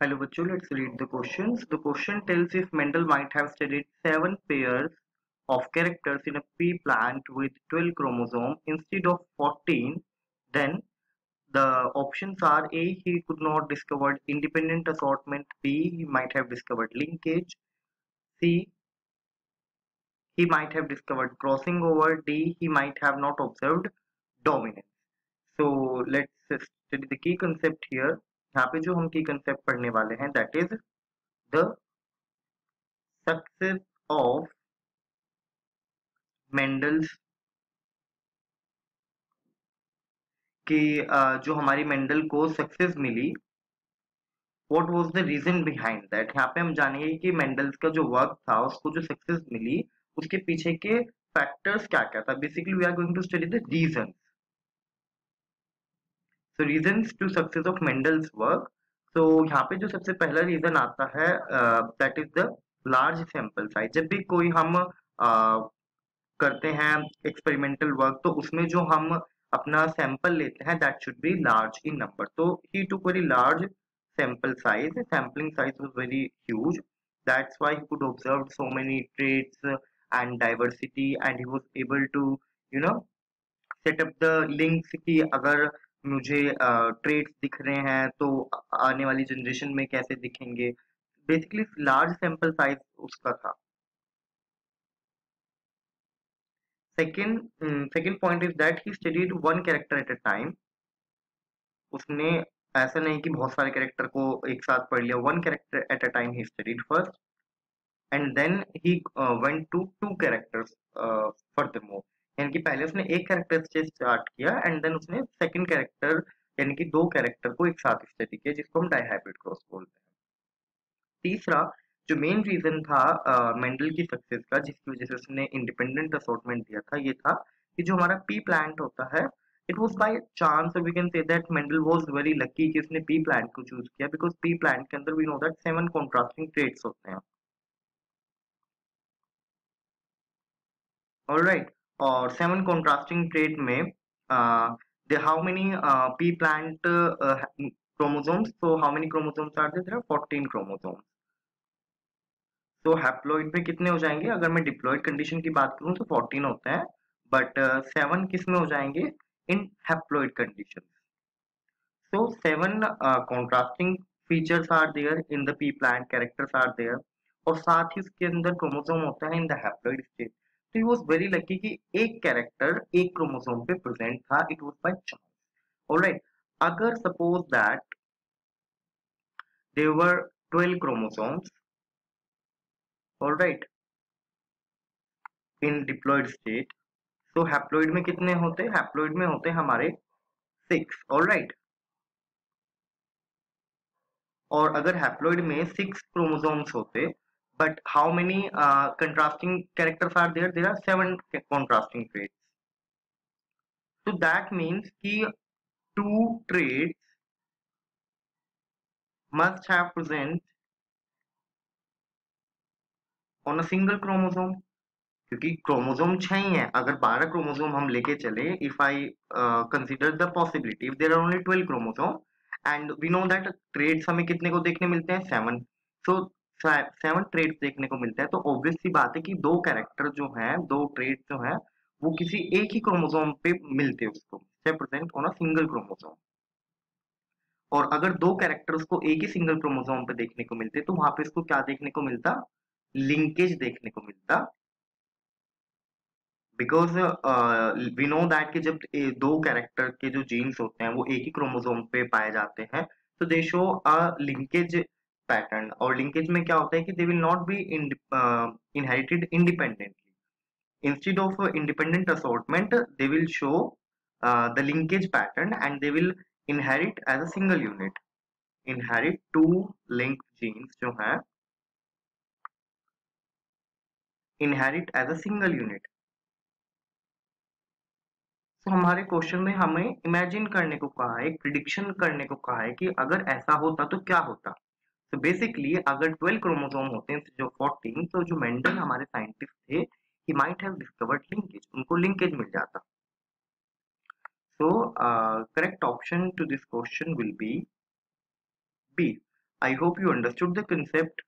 Hello बच्चों, let's read the questions. The question tells if Mendel might have studied 7 pairs of characters in a pea plant with 12 chromosomes instead of 14, then the options are A. He could not discover independent assortment. B. He might have discovered linkage. C. He might have discovered crossing over. D. He might have not observed dominance. So let's study the key concept here. यहाँ पे जो हम key concept पढ़ने वाले हैं that is the success of Mendel's की जो हमारी मेंडल को सक्सेस मिली what was the reason behind that. यहाँ पे हम जानेंगे कि मेंडल्स का जो वर्क था उसको जो सक्सेस मिली उसके पीछे के फैक्टर्स क्या क्या था। Basically we are going to study the reason. So reasons to success of Mendel's work. तो यहाँ पे जो सबसे पहला रीजन आता है that is the large sample size. जब भी कोई हम करते हैं एक्सपेरिमेंटल वर्क तो उसमें जो हम अपना सैंपल लेते हैं that should be large in number. तो he took very large sample size. The sampling size was very huge. That's why he could observe so many traits and diversity, and he was able to, you know, set up the links कि अगर मुझे traits दिख रहे हैं तो आने वाली generation में कैसे दिखेंगे। बेसिकली लार्ज सैंपल साइज उसका था। Second point is that he studied one character at a time. उसने ऐसा नहीं कि बहुत सारे कैरेक्टर को एक साथ पढ़ लिया। One character at a time ही स्टडीड फर्स्ट एंड देन ही went to two characters furthermore. यानी कि पहले उसने एक कैरेक्टर से स्टार्ट किया एंड देन उसने सेकंड कैरेक्टर यानी कि दो कैरेक्टर को एक साथ स्टडी किया जिसको हम डाइहाइब्रिड क्रॉस बोलते हैं। तीसरा जो मेन रीजन था मेंडल की सक्सेस का जिसकी वजह से उसने इंडिपेंडेंट असॉर्टमेंट दिया था ये था कि जो हमारा पी प्लांट होता है it was by chance. We can say that Mendel was very lucky कि उसने पी प्लांट को चूज किया बिकॉज पी प्लांट के अंदर we know that 7 contrasting traits होते हैं। ऑलराइट, और 7 कॉन्ट्रास्टिंग ट्रेट में how many pea plant chromosomes, so how many chromosomes are there? There are 14 chromosomes. तो हैप्लॉइड में कितने हो जाएंगे? अगर मैं डिप्लॉइड कंडीशन की बात करूं तो 14 होते हैं, बट 7 किस में हो जाएंगे? In haploid condition. So 7 contrasting features are there in the pea plant, characters are there, और साथ ही उसके अंदर क्रोमोसोम होता है इन द हैप्लॉइड स्टेट। तो ही वाज वेरी लकी कि एक कैरेक्टर एक क्रोमोसोम पे प्रेजेंट था। It was by chance. Alright, अगर suppose that there were 12 chromosomes, alright, in diploid state, तो हैप्लॉइड में कितने होते? हैप्लॉइड में होते हमारे 6। ऑलराइट, और अगर हैप्लॉइड में 6 क्रोमोसोम्स होते but how many contrasting characters are there? There are 7 contrasting traits. तो दैट मीन्स कि 2 traits must have present on a single chromosome, क्योंकि क्रोमोसोम 6 ही है। अगर 12 क्रोमोसोम हम लेके चले, if I consider the possibility if there are only 12 chromosome and we know that traits हमें कितने को देखने मिलते हैं? 7। सो 7 ट्रेड्स देखने को मिलते हैं, तो ऑब्वियस सी बात है कि दो कैरेक्टर जो हैं, दो ट्रेड्स जो हैं, वो किसी एक ही क्रोमोसोम पे मिलते हैं, उसको present on a single chromosome. और अगर दो कैरेक्टर्स को एक ही सिंगल क्रोमोसोम पे देखने को मिलते तो वहां पे इसको क्या देखने को मिलता? लिंकेज देखने को मिलता। बिकॉज वी नो दैट कि जब दो कैरेक्टर के जो जीन्स होते हैं वो एक ही क्रोमोसोम पे पाए जाते हैं तो they show a linkage pattern. और लिंकेज में क्या होता है कि they will not be inherited independently. Instead of independent assortment they will show the linkage pattern and they will inherit as a single unit. Inherit to link genes जो है inherit as a single unit. तो हमारे question में हमें imagine करने को कहा है, प्रिडिक्शन करने को कहा है कि अगर ऐसा होता तो क्या होता। तो बेसिकली अगर 12 क्रोमोसोम होते हैं जो 14, तो जो मेंडल हमारे साइंटिस्ट थे he might have discovered linkage, उनको लिंकेज मिल जाता। So correct option to this question will be B. I hope you understood the concept.